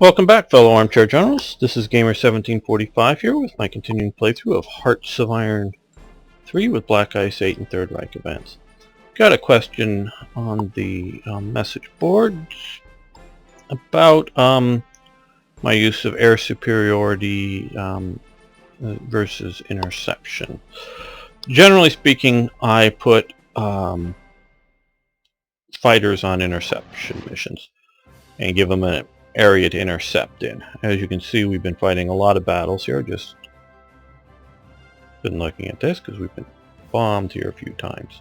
Welcome back, fellow armchair generals. This is Gamer1745 here with my continuing playthrough of Hearts of Iron 3 with Black Ice 8 and Third Reich events. Got a question on the message board about my use of air superiority versus interception. Generally speaking, I put fighters on interception missions and give them an area to intercept in. As you can see, we've been fighting a lot of battles here. Just been looking at this because we've been bombed here a few times.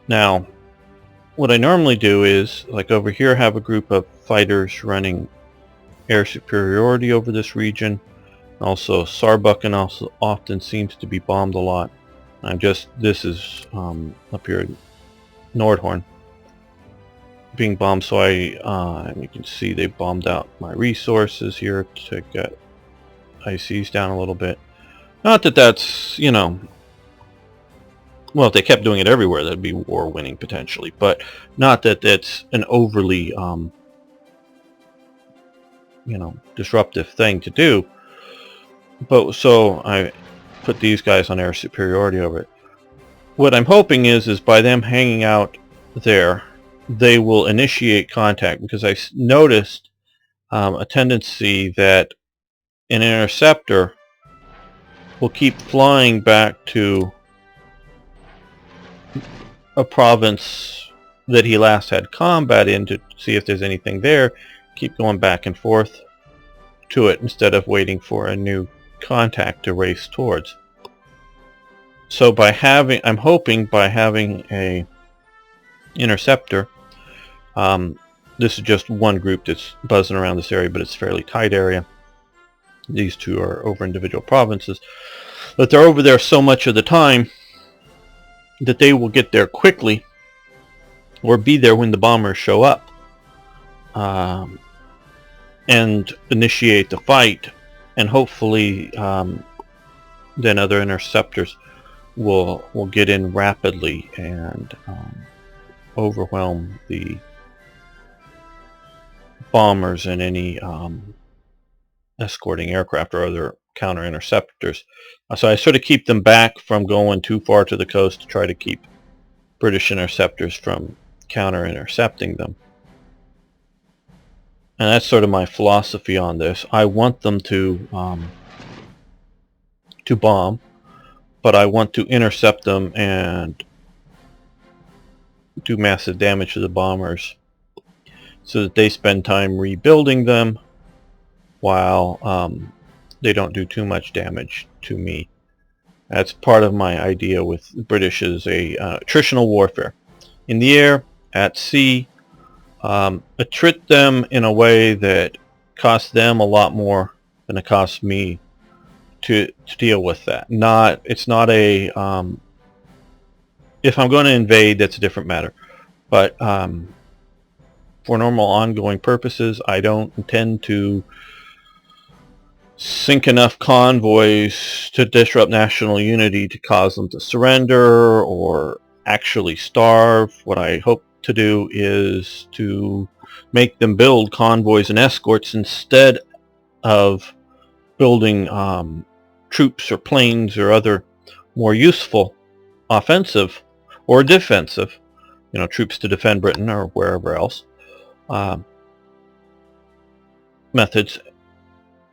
Now, what I normally do is, like over here, have a group of fighters running air superiority over this region. Also, Sarbucken also often seems to be bombed a lot. This is up here in Nordhorn being bombed, so you can see they bombed out my resources here to get ICs down a little bit. Not that that's, well, if they kept doing it everywhere, that'd be war winning potentially, but not that that's an overly, disruptive thing to do. But so I put these guys on air superiority over it. What I'm hoping is by them hanging out there, they will initiate contact, because I noticed a tendency that an interceptor will keep flying back to a province that he last had combat in to see if there's anything there, keep going back and forth to it instead of waiting for a new contact to race towards. So I'm hoping by having a interceptor, this is just one group that's buzzing around this area, but it's a fairly tight area. These two are over individual provinces, but they're over there so much of the time that they will get there quickly or be there when the bombers show up and initiate the fight, and hopefully then other interceptors will get in rapidly and overwhelm the bombers and any escorting aircraft or other counter interceptors. So I sort of keep them back from going too far to the coast to try to keep British interceptors from counter intercepting them. And that's sort of my philosophy on this. I want them to bomb, but I want to intercept them and do massive damage to the bombers so that they spend time rebuilding them while they don't do too much damage to me. That's part of my idea with the British, is a attritional warfare. In the air, at sea, attrit them in a way that costs them a lot more than it costs me to deal with that. It's not a if I'm going to invade, that's a different matter, but for normal ongoing purposes, I don't intend to sink enough convoys to disrupt national unity to cause them to surrender or actually starve. What I hope to do is to make them build convoys and escorts instead of building troops or planes or other more useful offensive or defensive, troops to defend Britain or wherever else, methods,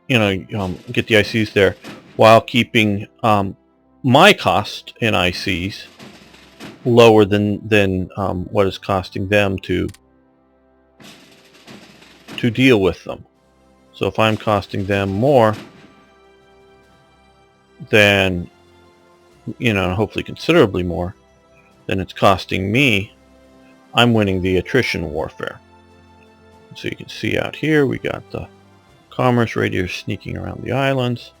get the ICs there while keeping my cost in ICs lower than what is costing them to deal with them. So if I'm costing them more than, hopefully considerably more than it's costing me, I'm winning the attrition warfare. So you can see out here we got the commerce raider sneaking around the islands.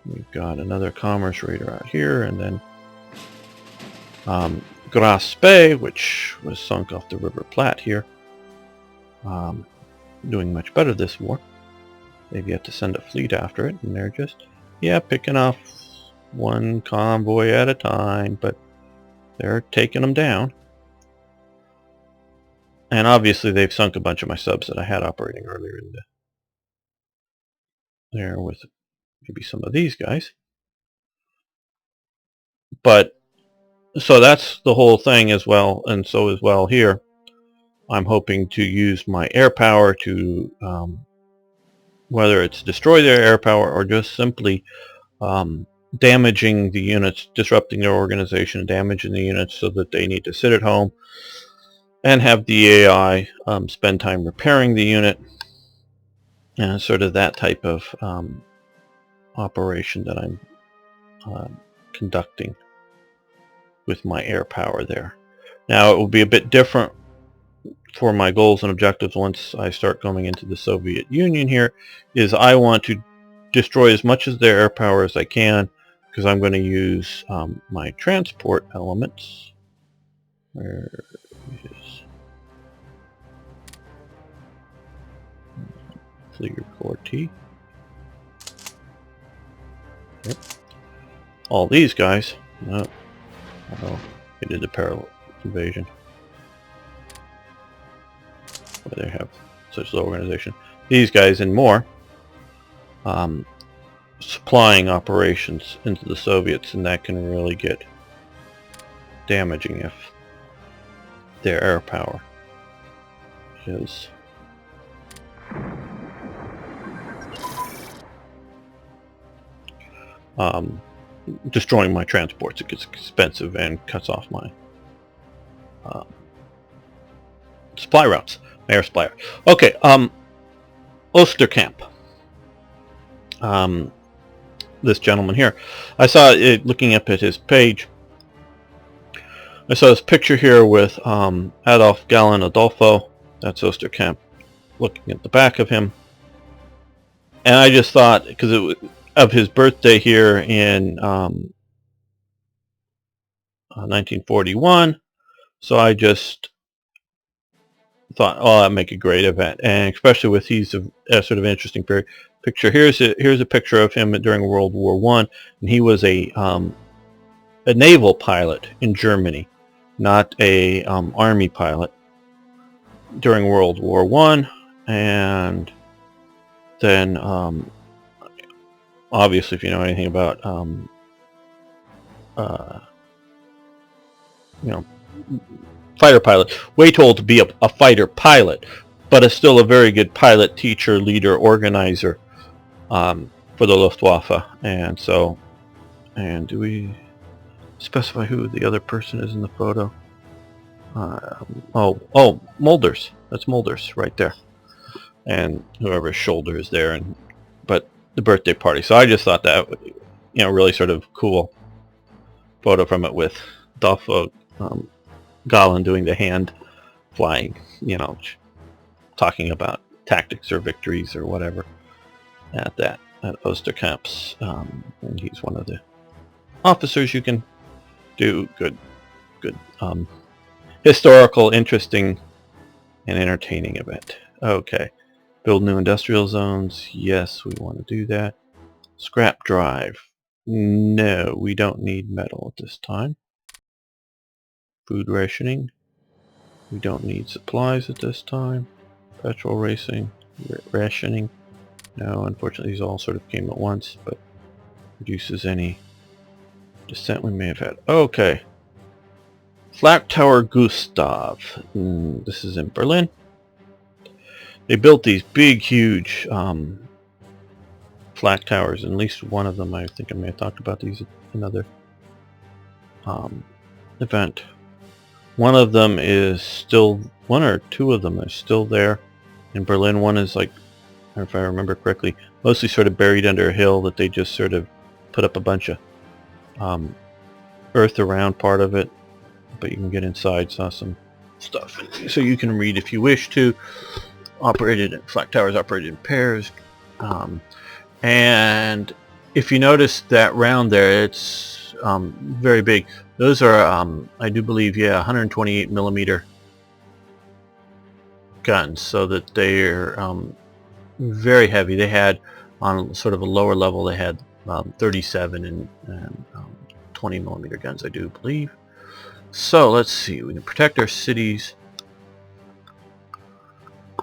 We've got another commerce raider out here, and then Grasse Bay, which was sunk off the River Platte here, doing much better this war. They've yet to send a fleet after it, and they're just picking off one convoy at a time, but they're taking them down. And obviously they've sunk a bunch of my subs that I had operating earlier in there with maybe some of these guys. But so that's the whole thing as well, and so as well here. I'm hoping to use my air power to, whether it's destroy their air power or just simply damaging the units, disrupting their organization, damaging the units so that they need to sit at home and have the AI spend time repairing the unit, and sort of that type of operation that I'm conducting with my air power there. Now it will be a bit different for my goals and objectives once I start going into the Soviet Union here, is I want to destroy as much of their air power as I can, because I'm going to use my transport elements. Where is Flak? Yep. All these guys. No. Oh, they did the parallel invasion. Where they have such low organization. These guys and more supplying operations into the Soviets, and that can really get damaging if their air power is destroying my transports. It gets expensive and cuts off my supply routes, my air supply. Okay, Osterkamp. This gentleman here, I saw it looking up at his page. I saw this picture here with Adolf Gallen Adolfo. That's Osterkamp, looking at the back of him, and I just thought, because it was of his birthday here in 1941, so I just thought, oh, that'd make a great event, and especially with he's a sort of interesting picture. Here's a picture of him during World War I, and he was a naval pilot in Germany, not a army pilot during World War I, and then obviously, if you know anything about fighter pilot, way told to be a fighter pilot, but is still a very good pilot, teacher, leader, organizer for the Luftwaffe. And so, and do we specify who the other person is in the photo? Oh, Mulders. That's Mulders right there, and whoever's shoulder is there, and but the birthday party. So I just thought that, really sort of cool photo from it with Adolfo Gallen doing the hand flying, talking about tactics or victories or whatever at Osterkamp's, and he's one of the officers. You can do good historical, interesting, and entertaining event. Okay, build new industrial zones. Yes, we want to do that. Scrap drive. No, we don't need metal at this time. Food rationing. We don't need supplies at this time. Petrol racing. Rationing. No, unfortunately these all sort of came at once, but reduces any dissent we may have had. Okay. Flak Tower Gustav. This is in Berlin. They built these big, huge flak towers, and at least one of them, I think I may have talked about these at another event. One of them is still, one or two of them are still there in Berlin. One is, like, if I remember correctly, mostly sort of buried under a hill that they just sort of put up a bunch of earth around part of it, but you can get inside. Saw some stuff, so you can read if you wish to. Flak towers operated in pairs, and if you notice that round there, it's very big. Those are I do believe, 128 millimeter guns, so that they're very heavy. They had, on sort of a lower level, they had 37 and 20 millimeter guns, I do believe. So let's see, we can protect our cities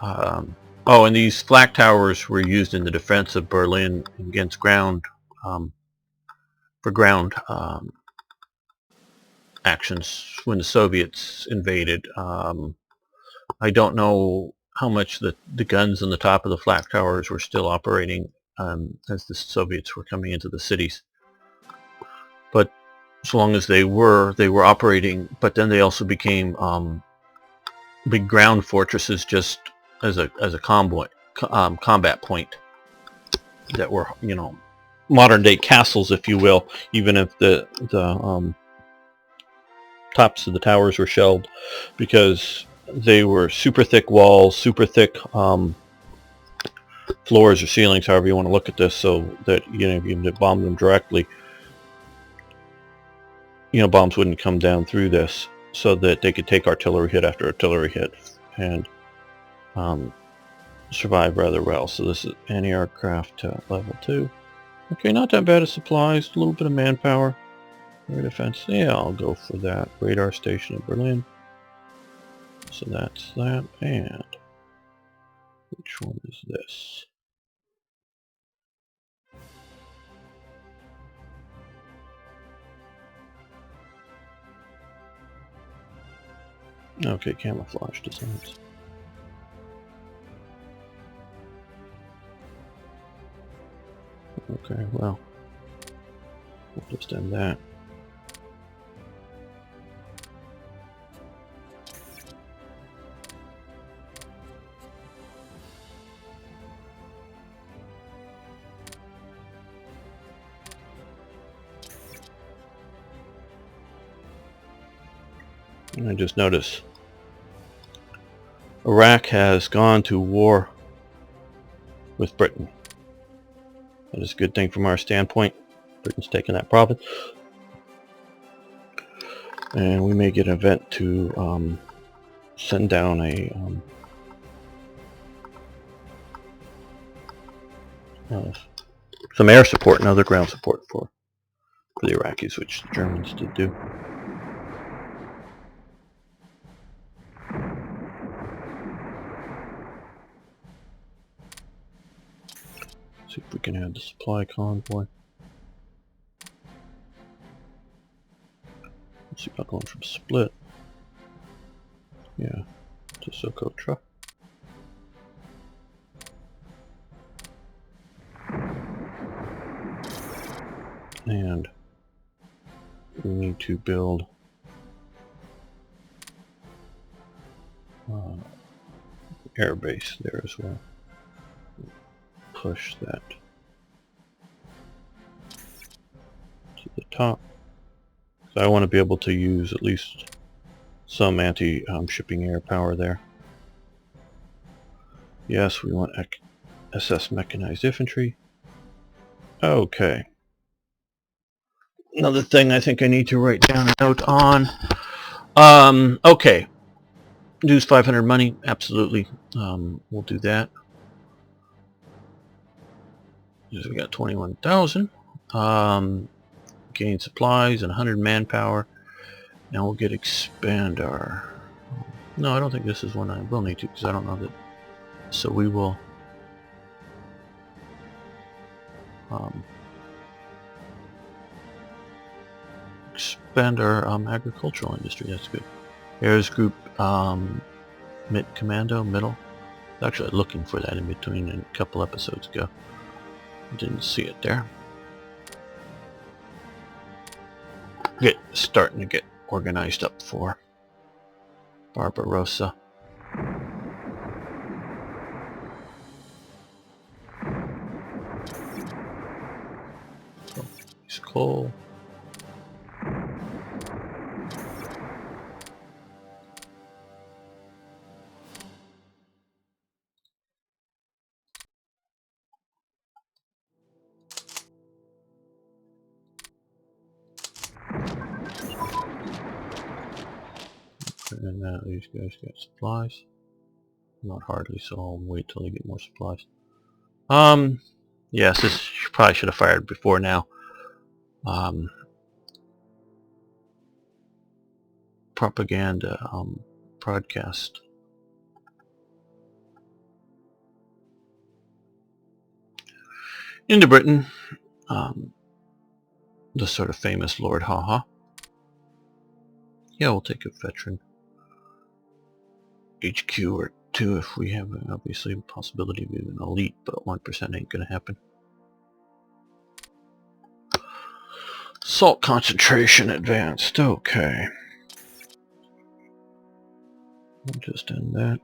Oh, and these flak towers were used in the defense of Berlin against ground, for ground actions when the Soviets invaded. I don't know how much the guns on the top of the flak towers were still operating as the Soviets were coming into the cities. But as long as they were operating. But then they also became big ground fortresses, just as a combat point, that were, you know, modern day castles, if you will, even if the tops of the towers were shelled, because they were super thick walls, super thick floors or ceilings, however you want to look at this, so that, you know, if you bomb them directly, you know, bombs wouldn't come down through this, so that they could take artillery hit after artillery hit and survive rather well. So this is anti-aircraft level 2. Okay, not that bad of supplies, a little bit of manpower. Air defense, yeah, I'll go for that. Radar station in Berlin. So that's that, and which one is this? Okay, camouflage designs. Okay, well, we'll just end that. And I just noticed Iraq has gone to war with Britain. That is a good thing from our standpoint. Britain's taken that province. And we may get an event to send down a some air support and other ground support for the Iraqis, which the Germans did do. See if we can add the supply convoy. Let's see about going from Split. Yeah, to Socotra. And we need to build air base there as well. Push that to the top. So I want to be able to use at least some anti-shipping air power there. Yes, we want SS mechanized infantry. Okay. Another thing I think I need to write down a note on. Okay. Use 500 money, absolutely. We'll do that. We got 21,000. Gain supplies and 100 manpower. Now we'll get expander. No, I don't think this is one I will need to, because I don't know that. So we will expand our agricultural industry. That's good. Airs group mid commando middle. I was actually looking for that in between a couple episodes ago. Didn't see it there. Starting to get organized up for Barbarossa. So, it's coal. And now these guys get supplies. Not hardly, so I'll wait till they get more supplies. Yes, this probably should have fired before now. Propaganda, broadcast. into Britain. The sort of famous Lord Haha. Yeah, we'll take a veteran HQ or 2 if we have obviously a possibility of an elite, but 1% ain't gonna happen. Salt concentration advanced. Okay. We'll just end that.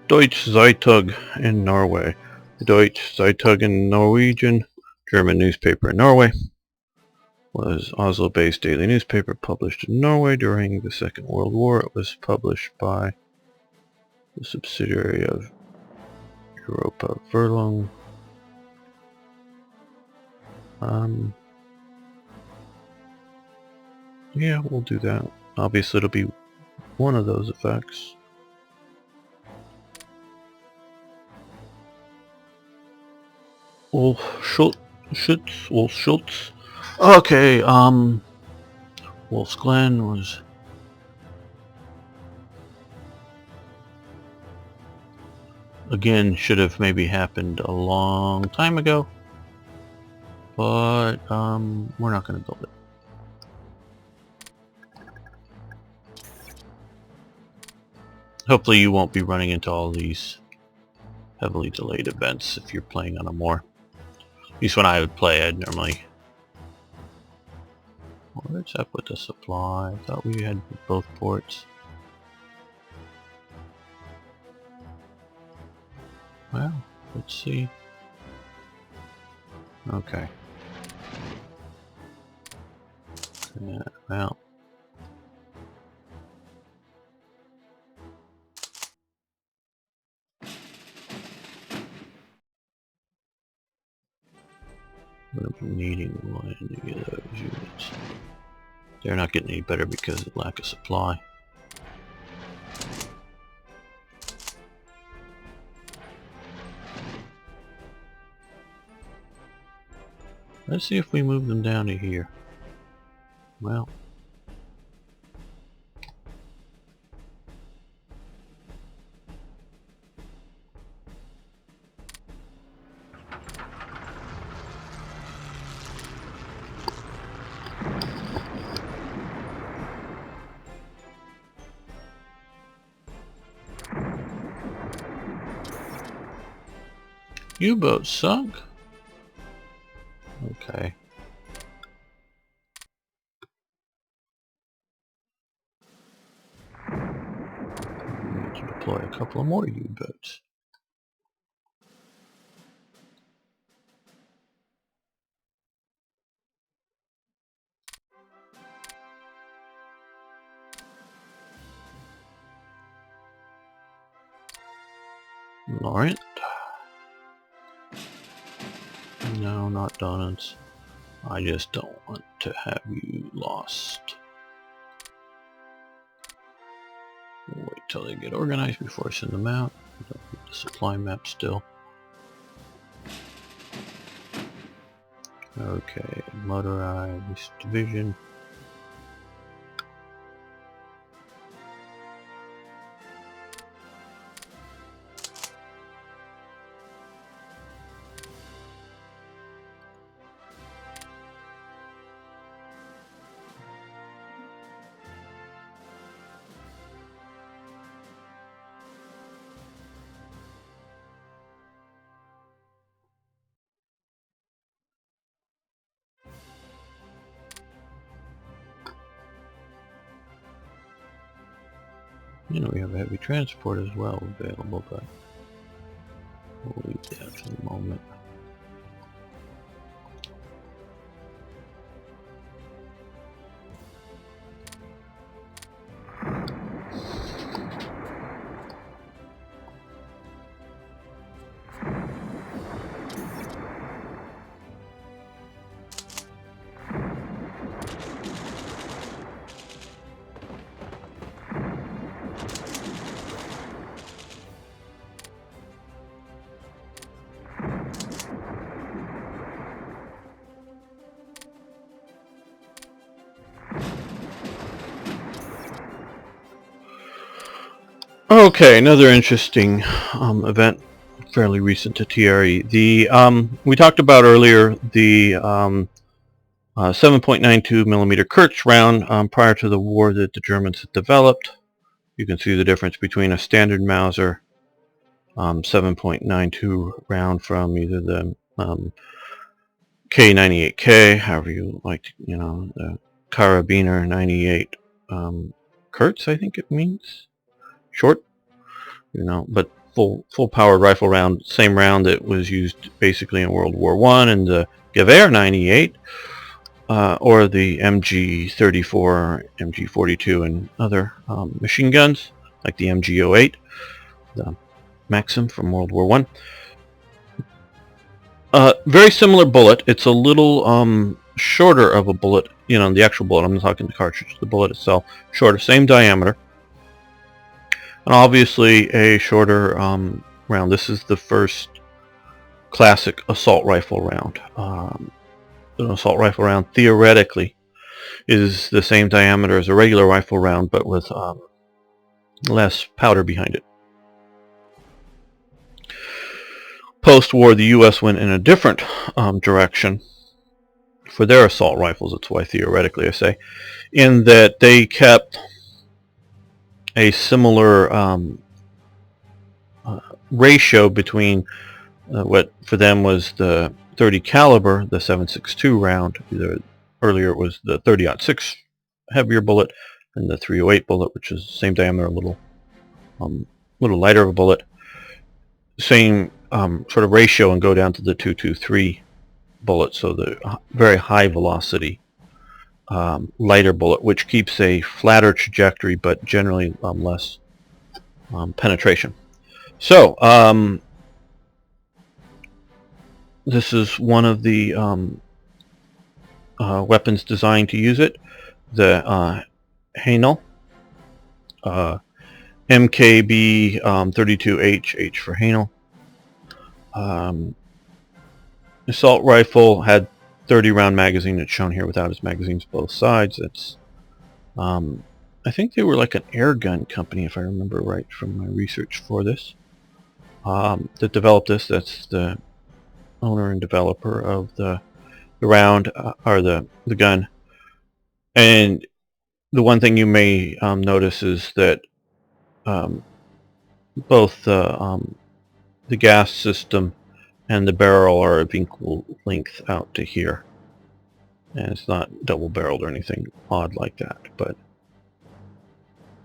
Deutsche Zeitung in Norway. The Deutsche Zeitung in Norwegian, German newspaper in Norway, was Oslo-based daily newspaper published in Norway during the Second World War. It was published by the subsidiary of Europa Verlag. Yeah, we'll do that. Obviously it'll be one of those effects. Schultz. Okay, Wolf's Glen was again should have maybe happened a long time ago, but we're not going to build it. Hopefully you won't be running into all these heavily delayed events if you're playing on a more. At least when I would play, I'd normally. What's up with the supply? I thought we had both ports. Well, let's see. Okay. Yeah, well. I'm going to be needing one of those units. They're not getting any better because of lack of supply. Let's see if we move them down to here. Well. U-boat sunk? Okay. We need to deploy a couple of more U-boats. Laurent? No, not donuts. I just don't want to have you lost. We'll wait till they get organized before I send them out. Don't need the supply map still. Okay, motorized division. You know, we have a heavy transport as well available, but we'll leave that for the moment. Okay, another interesting event, fairly recent to TRE. We talked about earlier the 7.92 millimeter Kurz round prior to the war that the Germans had developed. You can see the difference between a standard Mauser 7.92 round from either the K98K, however you like to, the Karabiner 98 Kurz, I think it means, short, but full powered rifle round, same round that was used basically in World War I, and the Gewehr 98, or the MG34, MG42, and other machine guns like the MG08, the Maxim from World War I. Very similar bullet. It's a little shorter of a bullet. The actual bullet. I'm not talking the cartridge. The bullet itself, shorter, same diameter, and obviously a shorter round. This is the first classic assault rifle round. An assault rifle round theoretically is the same diameter as a regular rifle round, but with less powder behind it. Post-war, the U.S. went in a different direction for their assault rifles. That's why theoretically I say, in that they kept a similar ratio between what for them was the 30 caliber, the 7.62 round. Earlier it was the 30-06 heavier bullet, and the 308 bullet, which is the same diameter, a little lighter of a bullet. Same sort of ratio, and go down to the 223 bullet, so the very high velocity lighter bullet, which keeps a flatter trajectory but generally less penetration. So this is one of the weapons designed to use it, the Haenel MKB 32H, H for Haenel. Assault rifle had 30 round magazine. It's shown here without its magazines both sides. It's I think they were like an air gun company, if I remember right from my research for this, that developed this. That's the owner and developer of the round, or the gun. And the one thing you may notice is that both the gas system and the barrel are of equal length out to here, and it's not double barreled or anything odd like that. But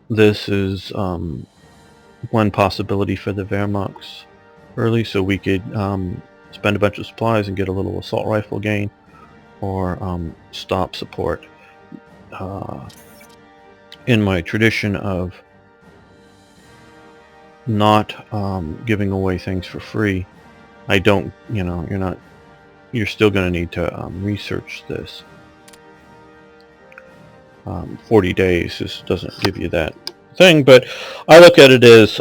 this is one possibility for the Wehrmachts early, so we could spend a bunch of supplies and get a little assault rifle gain, or stop support. In my tradition of not giving away things for free, I don't, you're still going to need to research this. 40 days just doesn't give you that thing, but I look at it as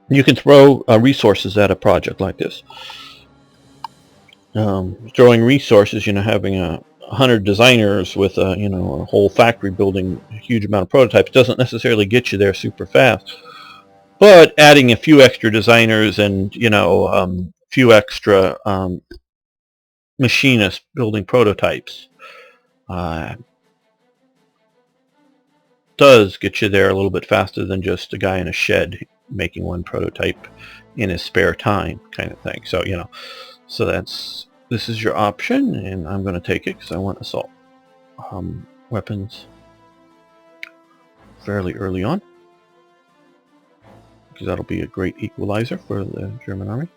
you can throw resources at a project like this. Throwing resources, having 100 designers with a whole factory building a huge amount of prototypes doesn't necessarily get you there super fast. But adding a few extra designers and few extra machinists building prototypes does get you there a little bit faster than just a guy in a shed making one prototype in his spare time, kind of thing. So so this is your option, and I'm going to take it because I want assault weapons fairly early on, because that'll be a great equalizer for the German army.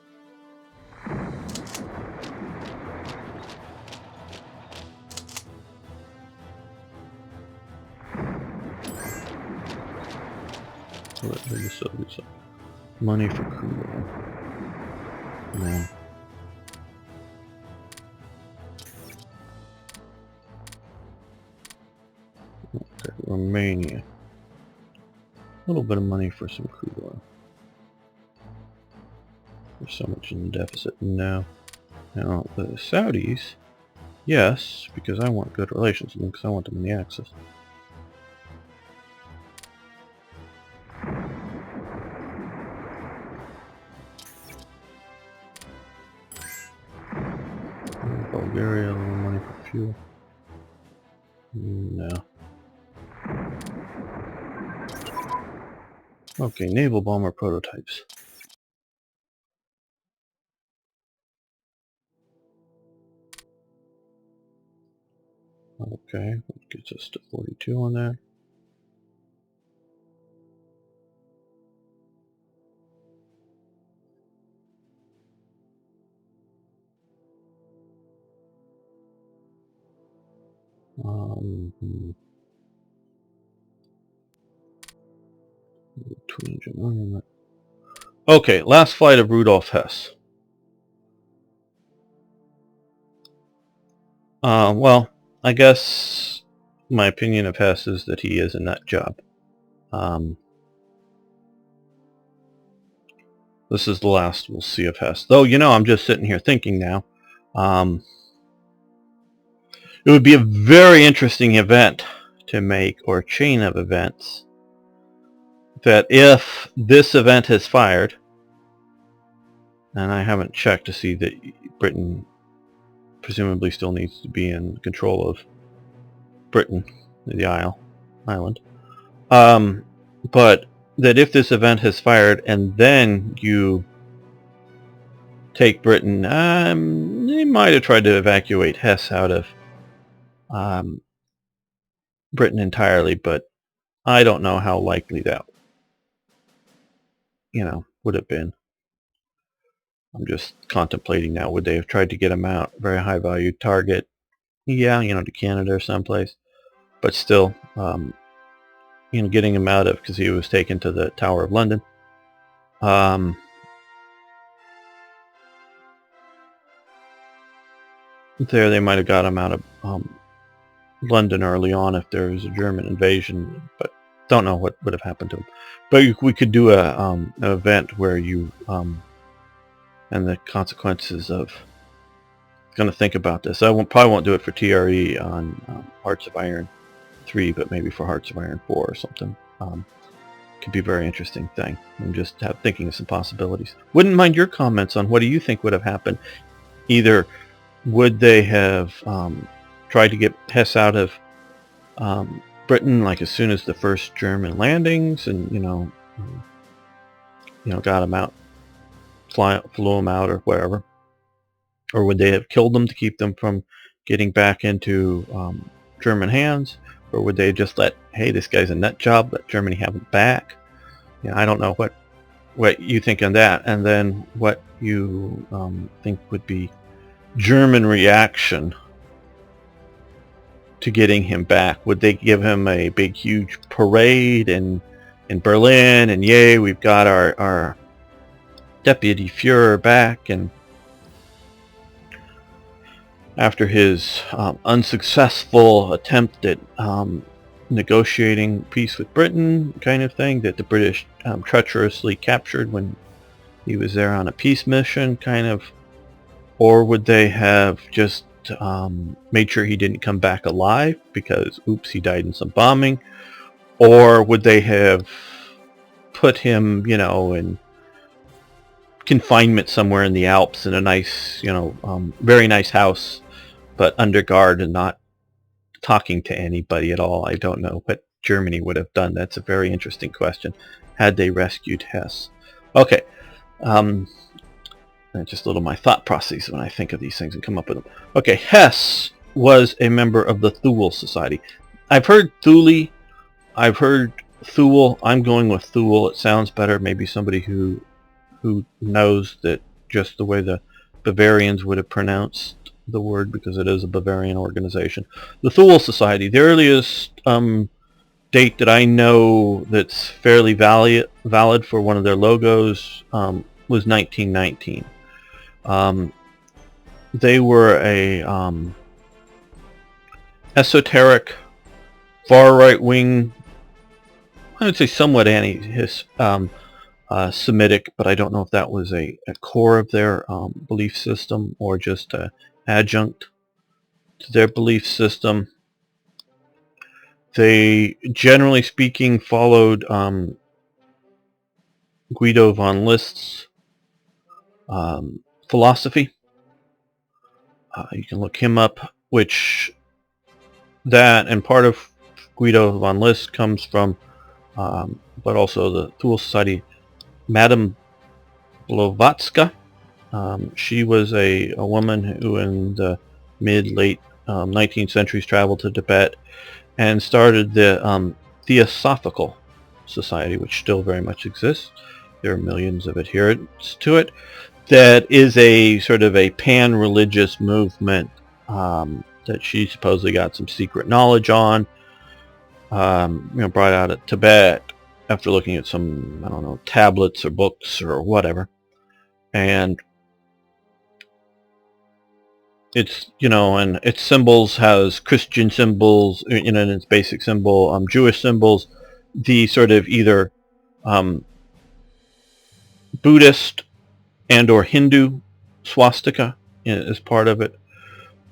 So money for crude oil. Man. Okay, Romania. A little bit of money for some crude oil. There's so much in the deficit now. Now the Saudis, yes, because I want good relations with them, because I want them in the Axis. Bulgaria, a little money for fuel. No. Okay, naval bomber prototypes. Okay, that gets us to 42 on that. Twin engine armament. Okay, last flight of Rudolf Hess. Well, I guess my opinion of Hess is that he is a nut job. This is the last we'll see of Hess. Though, you know, I'm just sitting here thinking now. It would be a very interesting event to make, or chain of events, that if this event has fired, and I haven't checked to see that Britain presumably still needs to be in control of Britain, the island. But that if this event has fired and then you take Britain, they might have tried to evacuate Hess out of Britain entirely, but I don't know how likely that, would have been. I'm just contemplating now. Would they have tried to get him out? Very high value target. Yeah, to Canada or someplace. But still, getting him out of, because he was taken to the Tower of London. There they might have got him out of London early on if there was a German invasion, but don't know what would have happened to him. But we could do an event where you and the consequences of going to think about this. I probably won't do it for TRE on Hearts of Iron 3, but maybe for Hearts of Iron 4 or something. Could be a very interesting thing. I'm just thinking of some possibilities. Wouldn't mind your comments on what do you think would have happened. Either would they have tried to get Hess out of Britain like as soon as the first German landings, and got him out, flew him out or whatever, or would they have killed them to keep them from getting back into German hands, or would they just let, hey, this guy's a nut job, let Germany have him back? I don't know what you think on that, and then what you think would be German reaction to getting him back. Would they give him a big huge parade in Berlin, and yay, we've got our deputy Führer back, and after his unsuccessful attempt at negotiating peace with Britain, kind of thing, that the British treacherously captured when he was there on a peace mission, kind of, or would they have just made sure he didn't come back alive because, oops, he died in some bombing, or would they have put him, in confinement somewhere in the Alps in a nice, very nice house, but under guard and not talking to anybody at all? I don't know what Germany would have done. That's a very interesting question. Had they rescued Hess? Okay. Just a little my thought process when I think of these things and come up with them. Okay, Hess was a member of the Thule Society. I've heard Thule. I've heard Thule. I'm going with Thule. It sounds better. Maybe somebody who knows that just the way the Bavarians would have pronounced the word, because it is a Bavarian organization. The Thule Society. The earliest date that I know that's fairly valid for one of their logos was 1919. They were a esoteric, far right wing, I would say somewhat Semitic, but I don't know if that was a core of their belief system or just an adjunct to their belief system. They, generally speaking, followed Guido von List's philosophy. You can look him up, which that and part of Guido von List comes from, but also the Thule Society, Madame Blavatsky. She was a woman who in the mid-late 19th centuries traveled to Tibet and started the Theosophical Society, which still very much exists. There are millions of adherents to it. That is a sort of a pan-religious movement that she supposedly got some secret knowledge on, brought out of Tibet after looking at some, I don't know, tablets or books or whatever. And it's, and its symbols has Christian symbols, in its basic symbol, Jewish symbols, the sort of either Buddhist and or Hindu swastika is part of it.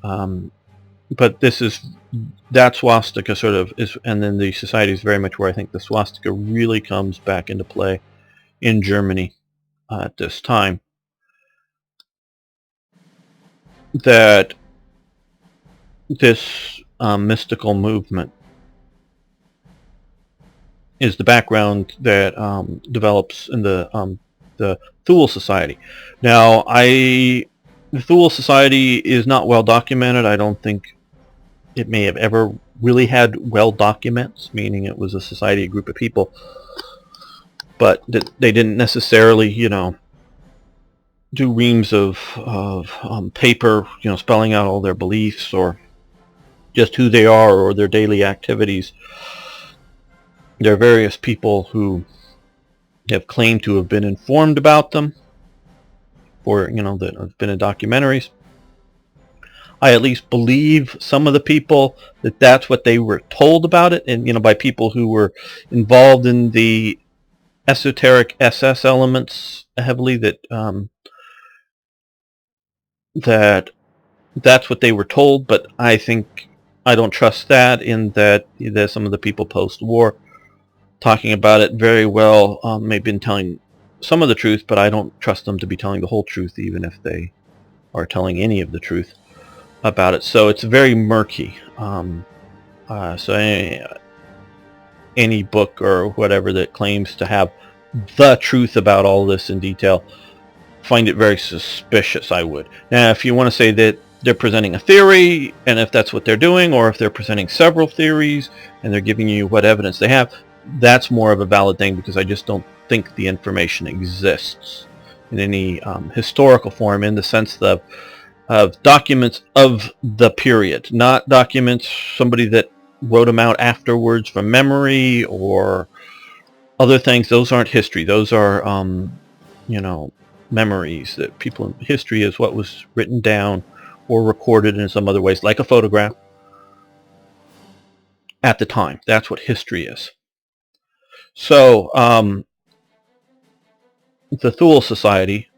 But that swastika sort of is, and then the society is very much where I think the swastika really comes back into play in Germany at this time. That this mystical movement is the background that develops in the Thule Society. Now, the Thule Society is not well documented. I don't think it may have ever really had well documents, meaning it was a society, a group of people, but they didn't necessarily, do reams of paper, spelling out all their beliefs or just who they are or their daily activities. There are various people who have claimed to have been informed about them, or that have been in documentaries. I at least believe some of the people that that's what they were told about it, and by people who were involved in the esoteric SS elements heavily, that's what they were told. But I think I don't trust that, in that there's some of the people post-war talking about it very well may have been telling some of the truth, but I don't trust them to be telling the whole truth, even if they are telling any of the truth about it. So it's very murky. So any book or whatever that claims to have the truth about all this in detail, find it very suspicious, I would. Now, if you want to say that they're presenting a theory, and if that's what they're doing, or if they're presenting several theories and they're giving you what evidence they have, that's more of a valid thing, because I just don't think the information exists in any historical form, in the sense of documents of the period, not documents somebody that wrote them out afterwards from memory or other things. Those aren't history. Those are memories that people in history is what was written down or recorded in some other ways, like a photograph at the time. That's what history is. So the Thule Society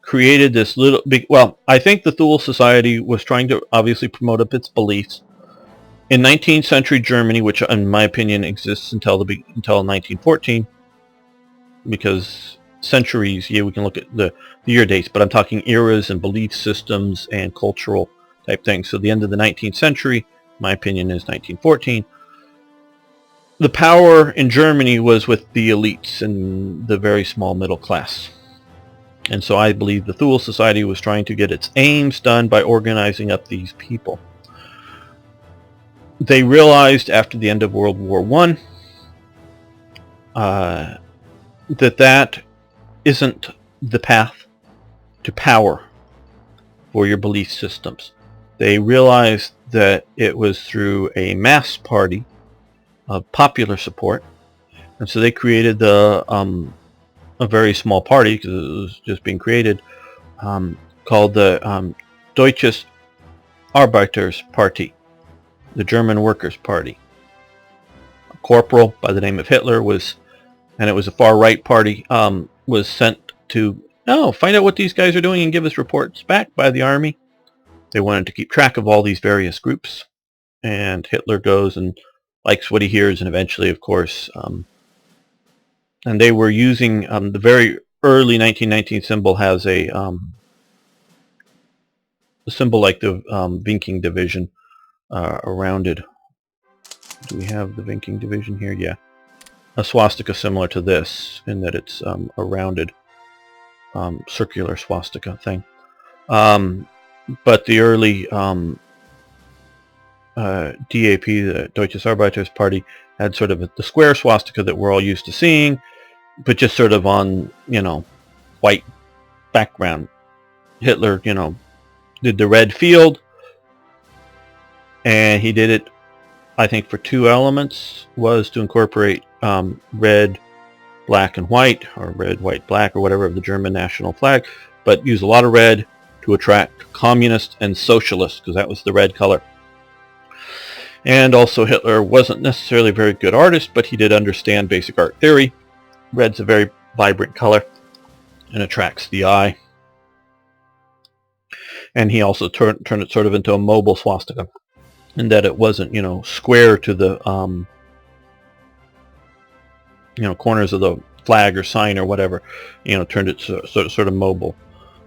created this little big, well, I think the Thule Society was trying to obviously promote up its beliefs in 19th century Germany, which in my opinion exists until 1914, because centuries, we can look at the year dates, but I'm talking eras and belief systems and cultural type things. So the end of the 19th century, my opinion, is 1914. The power in Germany was with the elites and the very small middle class. And so I believe the Thule Society was trying to get its aims done by organizing up these people. They realized after the end of World War I that isn't the path to power for your belief systems. They realized that it was through a mass party of popular support, and so they created a very small party, because it was just being created, called the Deutsches Arbeiters Party, the German Workers' Party. A corporal by the name of Hitler and it was a far-right party, was sent to find out what these guys are doing and give us reports back by the army. They wanted to keep track of all these various groups, and Hitler goes and likes what he hears, and eventually, of course, and they were using the very early 1919 symbol has a a symbol like the Viking division, a rounded. Do we have the Viking division here? Yeah. A swastika similar to this in that it's a rounded circular swastika thing. But the early DAP, the Deutsches Arbeiters Party, had sort of the square swastika that we're all used to seeing, but just sort of on, white background. Hitler, did the red field, and he did it, I think, for two elements, was to incorporate red, black, and white, or red, white, black, or whatever of the German national flag, but use a lot of red to attract communists and socialists, because that was the red color. And also Hitler wasn't necessarily a very good artist, but he did understand basic art theory. Red's a very vibrant color and attracts the eye. And he also turned it sort of into a mobile swastika, in that it wasn't, square to the, corners of the flag or sign or whatever, turned it sort of mobile.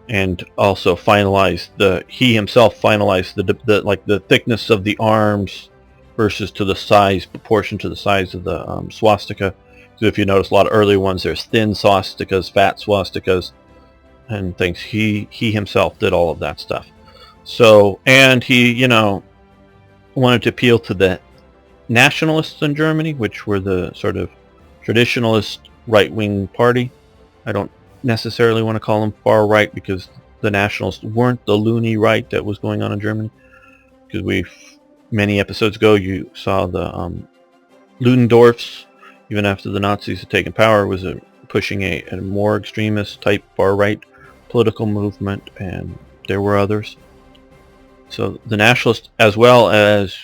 And also he himself finalized the thickness of the arms versus to the size, proportion to the size of the swastika. So if you notice a lot of early ones, there's thin swastikas, fat swastikas, and things. He himself did all of that stuff. So, and he, wanted to appeal to the nationalists in Germany, which were the sort of traditionalist right-wing party. I don't necessarily want to call them far right, because the nationalists weren't the loony right that was going on in Germany. Because many episodes ago, you saw the Ludendorffs, even after the Nazis had taken power, was pushing a more extremist type far right political movement, and there were others. So the nationalists, as well as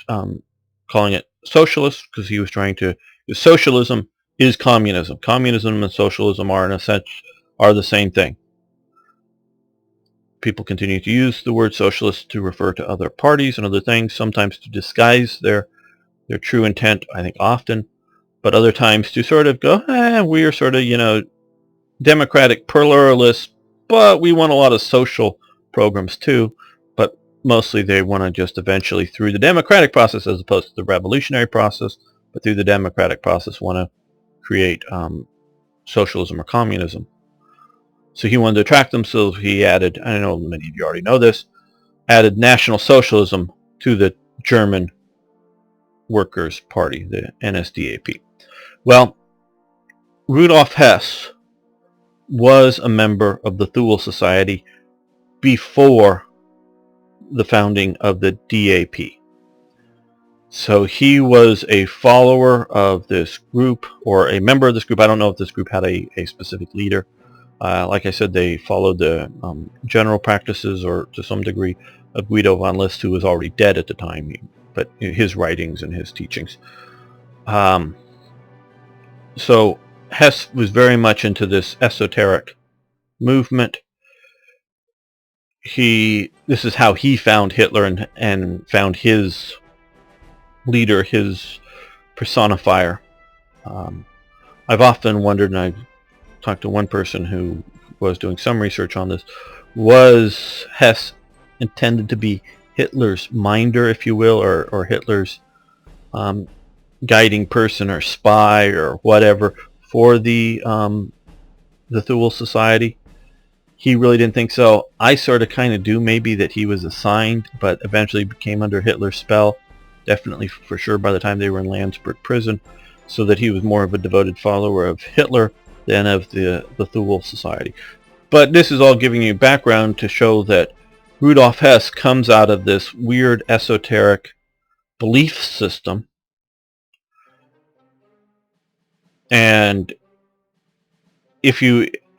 calling it socialist, because he was trying to. Socialism is communism. Communism and socialism are, in a sense, are the same thing. People continue to use the word socialist to refer to other parties and other things, sometimes to disguise their true intent, I think often, but other times to sort of go, we are sort of, democratic pluralists, but we want a lot of social programs too. But mostly they want to just eventually, through the democratic process as opposed to the revolutionary process, but through the democratic process want to create socialism or communism. So he wanted to attract them, so he added, I know many of you already know this, added National Socialism to the German Workers' Party, the NSDAP. Well, Rudolf Hess was a member of the Thule Society before the founding of the DAP. So he was a follower of this group, or a member of this group. I don't know if this group had a specific leader. Like I said, they followed the general practices, or to some degree, of Guido von List, who was already dead at the time, but his writings and his teachings. So Hess was very much into this esoteric movement. This is how he found Hitler and found his leader, his personifier. I've often wondered, and I've talked to one person who was doing some research on this, was Hess intended to be Hitler's minder, if you will, or Hitler's guiding person or spy or whatever for the Thule Society? He really didn't think so. I sort of kind of do, maybe, that he was assigned, but eventually came under Hitler's spell, definitely for sure by the time they were in Landsberg prison, so that he was more of a devoted follower of Hitler than of the Thule Society. But this is all giving you background to show that Rudolf Hess comes out of this weird esoteric belief system, and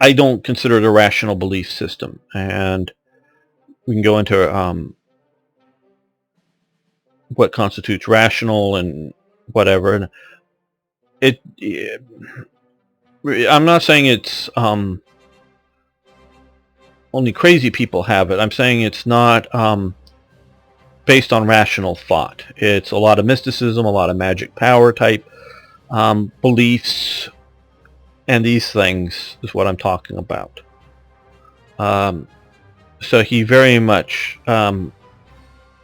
I don't consider it a rational belief system, and we can go into what constitutes rational and whatever. And I'm not saying it's only crazy people have it. I'm saying it's not based on rational thought. It's a lot of mysticism, a lot of magic power type beliefs, and these things is what I'm talking about. So he very much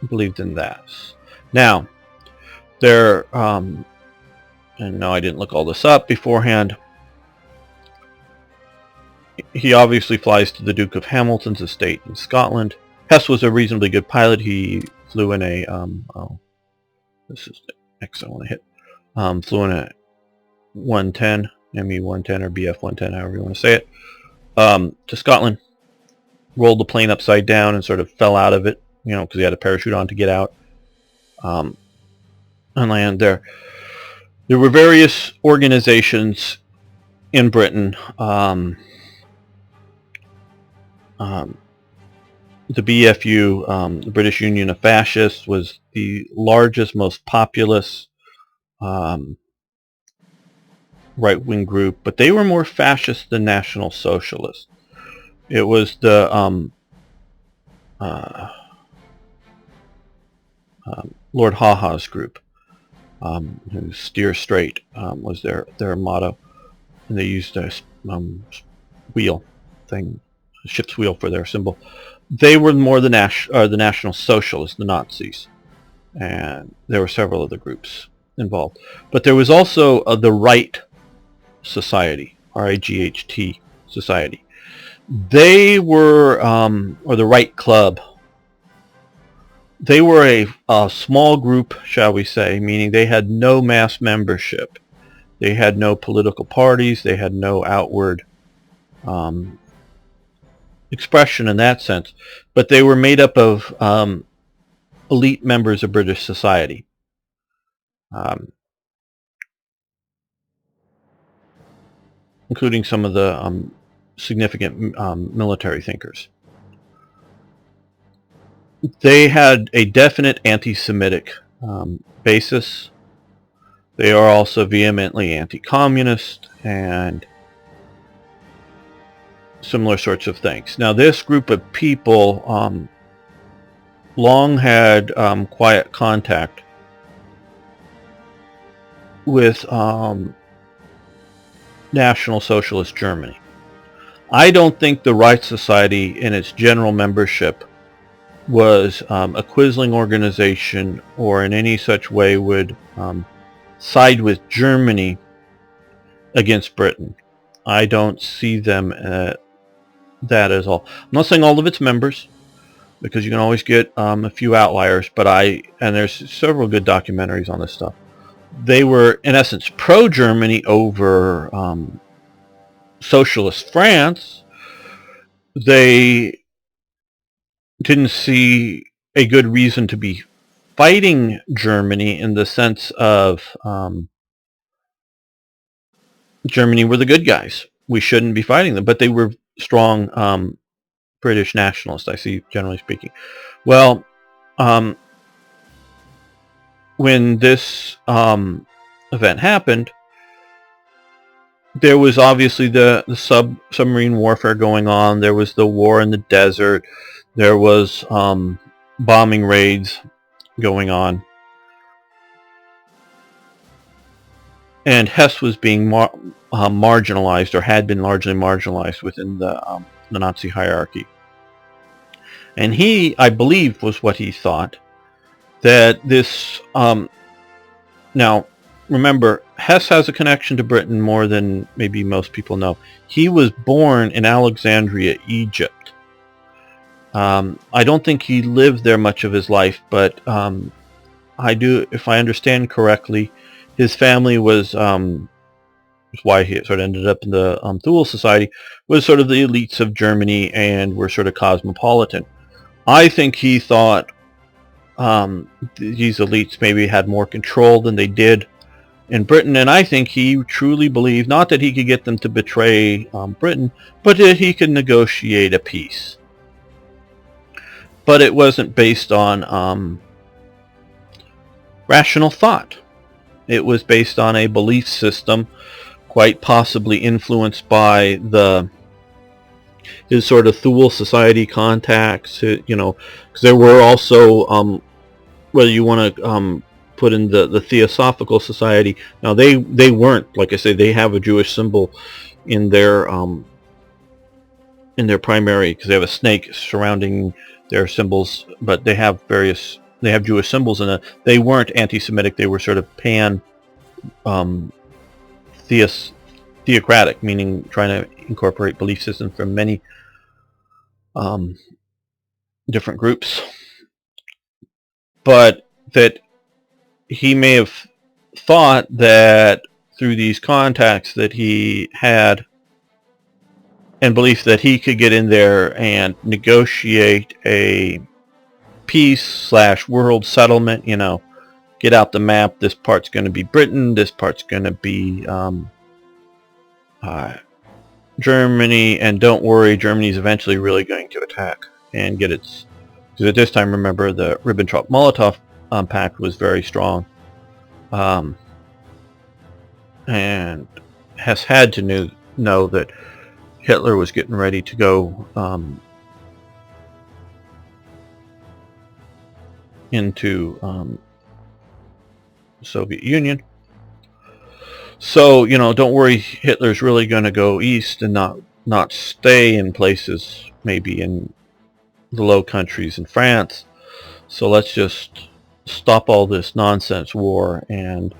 believed in that. Now, there, and no, I didn't look all this up beforehand. He obviously flies to the Duke of Hamilton's estate in Scotland. Hess was a reasonably good pilot. He flew in a, this is the X I want to hit, flew in a 110, ME-110 or BF-110, however you want to say it, to Scotland, rolled the plane upside down and sort of fell out of it, you know, because he had a parachute on to get out, and land there. There were various organizations in Britain. The BFU, the British Union of Fascists, was the largest, most populous right-wing group, but they were more fascist than National Socialist. It was the Lord Haha's group, who steer straight was their motto, and they used a wheel thing, a ship's wheel, for their symbol. They were more the National Socialists, the Nazis, and there were several other groups involved. But there was also the Reich Society, R-I-G-H-T Society. They were, or the Reich Club. They were a small group, shall we say, meaning they had no mass membership. They had no political parties. They had no outward expression in that sense. But they were made up of elite members of British society. Including some of the significant military thinkers. They had a definite anti-Semitic basis. They are also vehemently anti-communist and similar sorts of things. Now, this group of people long had quiet contact with National Socialist Germany. I don't think the Reich Society in its general membership was a Quisling organization or in any such way would side with Germany against Britain. I don't see them that as all. I'm not saying all of its members, because you can always get a few outliers, but and there's several good documentaries on this stuff. They were, in essence, pro-Germany over socialist France. They didn't see a good reason to be fighting Germany in the sense of Germany were the good guys. We shouldn't be fighting them, but they were strong British nationalists, I see, generally speaking. Well, when this event happened, there was obviously the submarine warfare going on. There was the war in the desert. There was bombing raids going on. And Hess was being marginalized, or had been largely marginalized within the Nazi hierarchy. And he, I believe, was what he thought, that this... now, remember, Hess has a connection to Britain more than maybe most people know. He was born in Alexandria, Egypt. I don't think he lived there much of his life, but I do, if I understand correctly, his family was, why he sort of ended up in the Thule Society, was sort of the elites of Germany and were sort of cosmopolitan. I think he thought these elites maybe had more control than they did in Britain, and I think he truly believed not that he could get them to betray Britain, but that he could negotiate a peace. But it wasn't based on rational thought. It was based on a belief system, quite possibly influenced by his sort of Thule Society contacts, you know, because there were also, whether you want to put in the Theosophical Society. Now, they weren't, like I say, they have a Jewish symbol in their in their primary, because they have a snake surrounding their symbols, but they have Jewish symbols in it. They weren't anti-Semitic. They were sort of theocratic, meaning trying to incorporate belief systems from many different groups. But that he may have thought that through these contacts that he had and belief that he could get in there and negotiate a peace/world settlement, get out the map. This part's going to be Britain. This part's going to be Germany. And don't worry, Germany's eventually really going to attack and get its... Because at this time, remember, the Ribbentrop-Molotov pact was very strong. And Hess had to know that Hitler was getting ready to go into the Soviet Union. So, don't worry, Hitler's really going to go east and not stay in places, maybe in the Low Countries in France. So let's just stop all this nonsense war and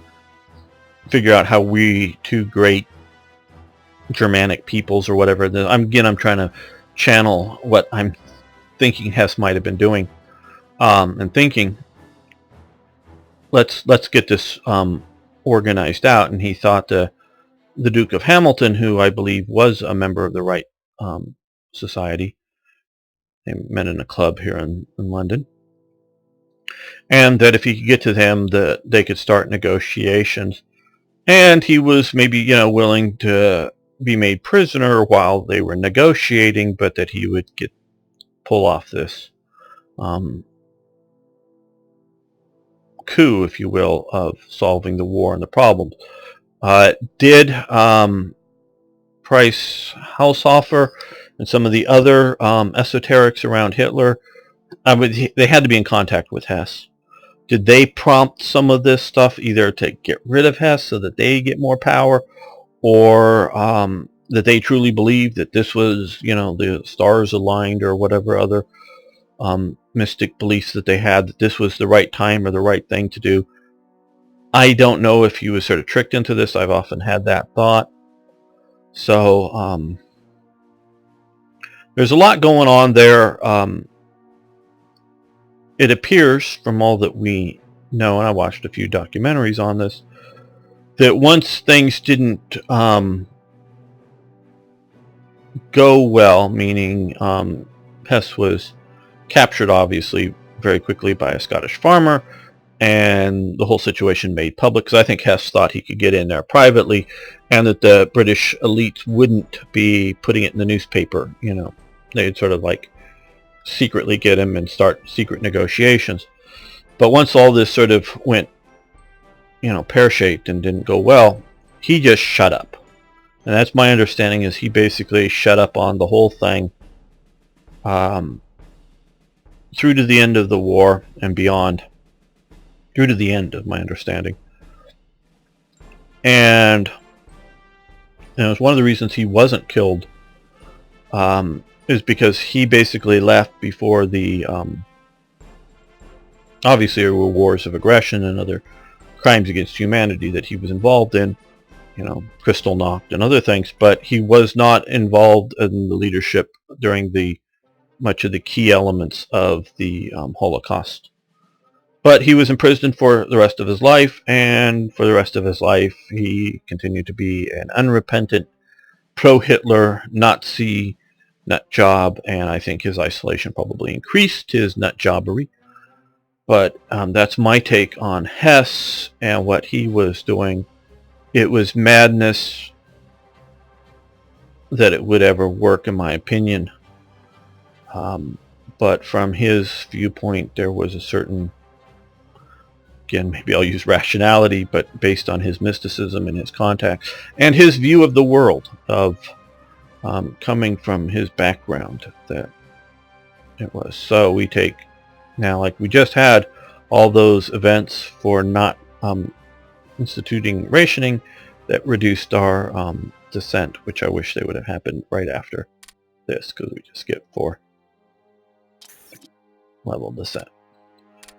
figure out how we, two great Germanic peoples or whatever. I'm trying to channel what I'm thinking Hess might have been doing, and thinking, let's get this organized out. And he thought the Duke of Hamilton, who I believe was a member of the Reich Society, they met in a club here in London, and that if he could get to them, that they could start negotiations. And he was maybe willing to be made prisoner while they were negotiating, but that he would pull off this coup, if you will, of solving the war and the problems. Did Price Haushofer and some of the other esoterics around Hitler, they had to be in contact with Hess. Did they prompt some of this stuff either to get rid of Hess so that they get more power, or that they truly believed that this was, the stars aligned, or whatever other mystic beliefs that they had, that this was the right time or the right thing to do? I don't know if he was sort of tricked into this. I've often had that thought. So there's a lot going on there. It appears, from all that we know, and I watched a few documentaries on this, that once things didn't go well, meaning Hess was captured, obviously, very quickly by a Scottish farmer, and the whole situation made public, because I think Hess thought he could get in there privately, and that the British elites wouldn't be putting it in the newspaper. They'd sort of like secretly get him and start secret negotiations. But once all this sort of went, pear-shaped and didn't go well, he just shut up. And that's my understanding, is he basically shut up on the whole thing through to the end of the war and beyond. Through to the end, of my understanding. And it's one of the reasons he wasn't killed, is because he basically left before the obviously there were wars of aggression and other crimes against humanity that he was involved in, Kristallnacht and other things, but he was not involved in the leadership during much of the key elements of the Holocaust. But he was imprisoned for the rest of his life, and for the rest of his life he continued to be an unrepentant pro-Hitler Nazi nut job, and I think his isolation probably increased his nut jobbery. But that's my take on Hess and what he was doing. It was madness that it would ever work, in my opinion. But from his viewpoint, there was a certain, again, maybe I'll use rationality, but based on his mysticism and his contacts and his view of the world, of coming from his background, that it was. So we take now, like we just had, all those events for not instituting rationing that reduced our dissent, which I wish they would have happened right after. this because we just get 4 level descent.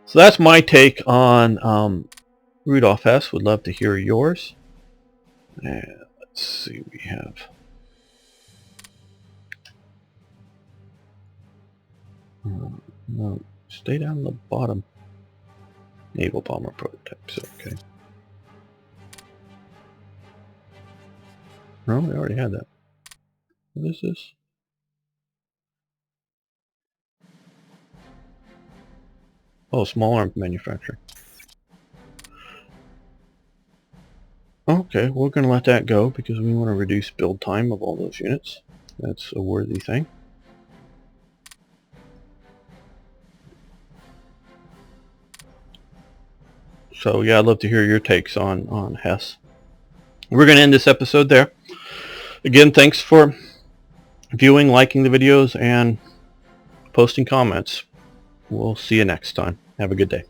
So that's my take on Rudolf Hess. Would love to hear yours. And let's see, we have no, stay down the bottom. Naval bomber prototypes, okay. No, we already had that. What is this? Oh, small arms manufacturing. Okay, we're going to let that go because we want to reduce build time of all those units. That's a worthy thing. So yeah, I'd love to hear your takes on Hess. We're going to end this episode there. Again, thanks for viewing, liking the videos, and posting comments. We'll see you next time. Have a good day.